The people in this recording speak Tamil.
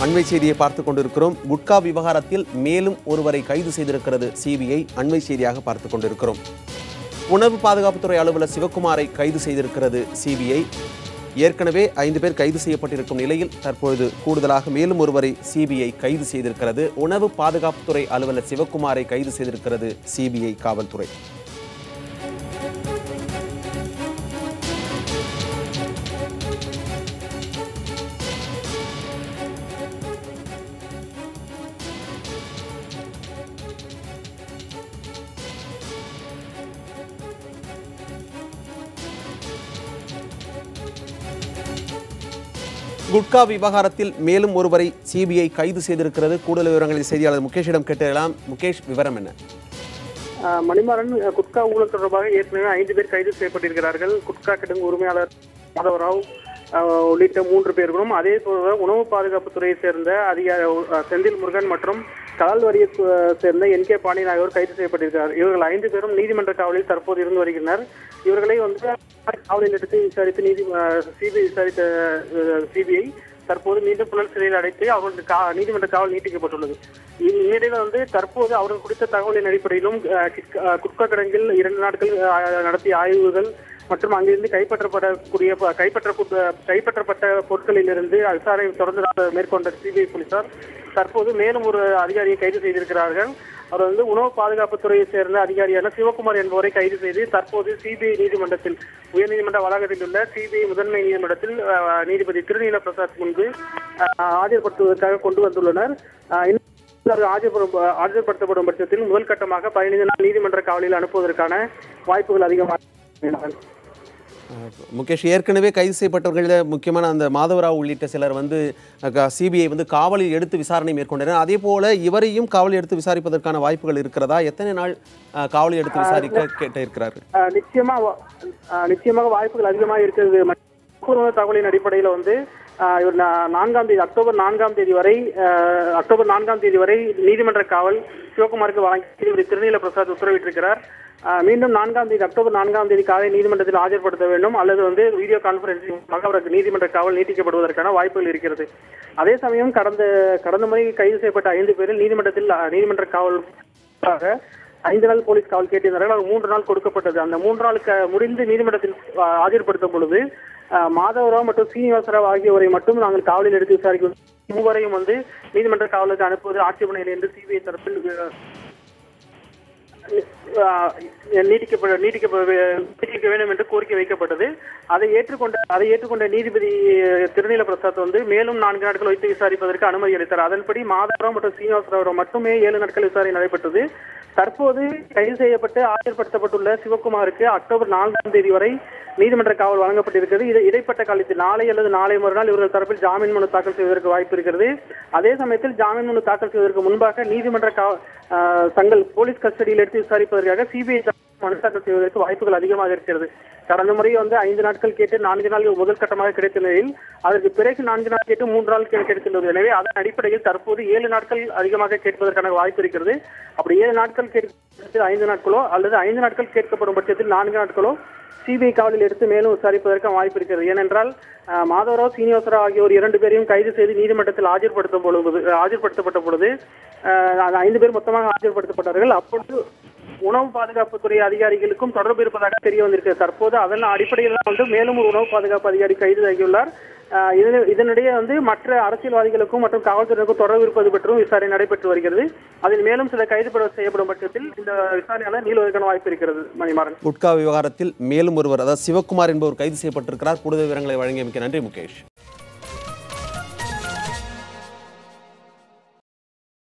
அண்மை செய்தியை பார்த்துக் கொண்டிருக்கிறோம். குட்கா விவகாரத்தில் மேலும் ஒருவரை கைது செய்திருக்கிறது சிபிஐ. அண்மை செய்தியாக பார்த்துக் கொண்டிருக்கிறோம். உணவு பாதுகாப்புத்துறை அலுவலர் சிவக்குமாரை கைது செய்திருக்கிறது சிபிஐ. ஏற்கனவே 5 பேர் கைது செய்யப்பட்டிருக்கும் நிலையில் தற்பொழுது கூடுதலாக மேலும் ஒருவரை சிபிஐ கைது செய்திருக்கிறது. உணவு பாதுகாப்புத்துறை அலுவலர் சிவக்குமாரை கைது செய்திருக்கிறது சிபிஐ காவல்துறை. குட்கா விவகாரத்தில் மேலும் ஒருவரை சிபிஐ கைது செய்திருக்கிறது. கூடுதல் விவரங்களை செய்தியாளர் முகேஷிடம் கேட்டெல்லாம். முகேஷ், விவரம் என்ன? மணிமாறன், குட்கா ஊழல் தொடர்பாக ஏற்கனவே 5 பேர் கைது செய்யப்பட்டிருக்கிறார்கள். குட்கா கிடங்கு உரிமையாளர் மாதவராவ் உள்ளிட்ட 3 பேர்களும், அதே போல உணவு பாதுகாப்புத்துறையை சேர்ந்த அதிகாரி செந்தில் முருகன் மற்றும் கடல் வரியை சேர்ந்த NK பாண்டியன் ஆகியோர் கைது செய்யப்பட்டிருக்கிறார். இவர்கள் 5 பேரும் நீதிமன்ற காவலில் தற்போது இருந்து வருகின்றனர். இவர்களை காவலில் எடுத்து விசாரித்து சிபிஐ விசாரித்த சிபிஐ தற்போது மீண்டும் புலன் சிறையில் அடைத்து அவர்களுக்கு நீதிமன்ற காவல் நீட்டிக்கப்பட்டுள்ளது. இந்நிலையில தற்போது அவர்கள் குறித்த தகவலின் அடிப்படையிலும் குட்கா கிடங்கில் 2 நாட்கள் நடத்திய ஆய்வுகள் மற்றும் அங்கிருந்து கைப்பற்றப்பட்ட பொருட்களிலிருந்து விசாரணை தொடர்ந்து மேற்கொண்ட சிபிஐ போலீசார் தற்போது மேலும் ஒரு அதிகாரியை கைது செய்திருக்கிறார்கள். அவர் உணவு பாதுகாப்புத்துறையை சேர்ந்த அதிகாரியான சிவக்குமார் என்பவரை கைது செய்து தற்போது சிபிஐ நீதிமன்றத்தில் உயர்நீதிமன்ற வளாகத்தில் உள்ள சிபிஐ முதன்மை நீதிமன்றத்தில் நீதிபதி திருநீல பிரசாத் முன்பு ஆஜர்படுத்துவதற்காக கொண்டு வந்துள்ளனர். ஆஜர்படுத்தப்படும் பட்சத்தில் முதல் கட்டமாக 15 நாள் நீதிமன்ற காவலில் அனுப்புவதற்கான வாய்ப்புகள் அதிகமாக. முகேஷ், ஏற்கனவே கைது செய்யப்பட்டவர்களில் முக்கியமான அந்த மாதவராவ் உள்ளிட்ட சிலர் சிபிஐ காவலில் எடுத்து விசாரணை மேற்கொண்டனர். அதே போல இவரையும் காவலில் எடுத்து விசாரிப்பதற்கான வாய்ப்புகள் இருக்கிறதா? எத்தனை நாள் காவலில் எடுத்து விசாரிக்க கேட்டிருக்கிறார்கள்? நிச்சயமாக வாய்ப்புகள் அதிகமாக இருக்கிறது. தகவலின் அடிப்படையில் இவர் அக்டோபர் 4ஆம் தேதி வரை நீதிமன்ற காவல் சிவகுமாருக்கு வழங்கி திருநீல பிரசாத் உத்தரவிட்டிருக்கிறார். மீண்டும் அக்டோபர் 4ஆம் தேதி காலை நீதிமன்றத்தில் ஆஜர்படுத்த வேண்டும் அல்லது வீடியோ கான்பரன்சிங் அவருக்கு நீதிமன்ற காவல் நீட்டிக்கப்படுவதற்கான வாய்ப்புகள் இருக்கிறது. அதே சமயம் கடந்த முறை கைது செய்யப்பட்ட 5 பேரில் நீதிமன்ற காவல் 5 நாள் போலீஸ் காவல் கேட்டிருந்தார்கள். அது 3 நாள் கொடுக்கப்பட்டது. அந்த 3 நாளுக்கு முடிந்து நீதிமன்றத்தில் ஆஜர்படுத்தும் பொழுது மாதவராவ் மற்றும் சீனிவாசராவ் ஆகியோரை மட்டும் நாங்கள் காவலில் எடுத்து விசாரிக்கும். மூவரையும் நீதிமன்ற காவலுக்கு அனுப்புவது ஆட்சேபனை என்று சிபிஐ தரப்பில் நீட்டிக்க வேண்டும் என்று கோரிக்கை வைக்கப்பட்டது. அதை ஏற்றுக்கொண்ட நீதிபதி திருநீல பிரசாத் மேலும் 4 நாட்கள் வைத்து விசாரிப்பதற்கு அனுமதி அளித்தார். அதன்படி மாதவராவ் மற்றும் சீனிவாசராவ் மட்டுமே 7 நாட்கள் விசாரணை நடைபெற்றது. தற்போது கைது செய்யப்பட்டு ஆஜர்படுத்தப்பட்டுள்ள சிவக்குமாருக்கு அக்டோபர் 4ஆம் தேதி வரை நீதிமன்ற காவல் வழங்கப்பட்டிருக்கிறது. இடைப்பட்ட காலத்தில் நாளை அல்லது நாளை மறுநாள் இவர்கள் தரப்பில் ஜாமீன் மனு தாக்கல் செய்வதற்கு வாய்ப்பு இருக்கிறது. அதே சமயத்தில் ஜாமீன் மனு தாக்கல் செய்வதற்கு முன்பாக நீதிமன்ற தங்கள் போலீஸ் கஸ்டடியில் எடுத்து விசாரிப்பதற்காக சிபிஐ மனு தாக்கல் செய்வதற்கு வாய்ப்புகள் அதிகமாக இருக்கிறது. கடந்த முறை 5 நாட்கள் கேட்டு 4 நாள் முதல் கட்டமாக கிடைத்த நிலையில் அதற்கு பிறகு 4 நாள் கேட்டு 3 நாள் கிடைத்துள்ளது. எனவே அதன் அடிப்படையில் தற்போது 7 நாட்கள் அதிகமாக கேட்பதற்கான வாய்ப்பு இருக்கிறது. அப்படி 7 நாட்கள் கேட்பதற்கு 5 நாட்களோ அல்லது 5 நாட்கள் கேட்கப்படும் பட்சத்தில் 4 நாட்களோ சிபிஐ காவலில் எடுத்து மேலும் விசாரிப்பதற்கு வாய்ப்பு இருக்கிறது. ஏனென்றால் மாதவராவ் சீனிவாசராவ் ஆகியோர் 2 பேரையும் கைது செய்து நீதிமன்றத்தில் ஆஜர்படுத்தப்பட்ட பொழுது 5 பேர் மொத்தமாக ஆஜர்படுத்தப்பட்டார்கள். அப்பொழுது உணவு பாதுகாப்புத்துறை அதிகாரிகளுக்கும் தொடர்பு இருப்பதாக தெரிய வந்திருக்கிறது. தற்போது அதன் அடிப்படையில் மேலும் ஒரு உணவு பாதுகாப்பு அதிகாரி கைது ஆகியுள்ளார். இதனிடையே மற்ற அரசியல்வாதிகளுக்கும் மற்றும் காவல்துறையினருக்கும் தொடர்பு இருப்பது பற்றியும் விசாரணை நடைபெற்று வருகிறது. அதில் மேலும் சில கைது செய்யப்படும் பட்சத்தில் இந்த விசாரணையாளர் நீளுவதற்கான வாய்ப்பு இருக்கிறது. மணிமாறன், குட்கா விவகாரத்தில் மேலும் ஒருவர், அதாவது சிவக்குமார் என்பவர் கைது செய்யப்பட்டிருக்கிறார். கூடுதல் விவரங்களை வழங்கியமைக்கு நன்றி முகேஷ்.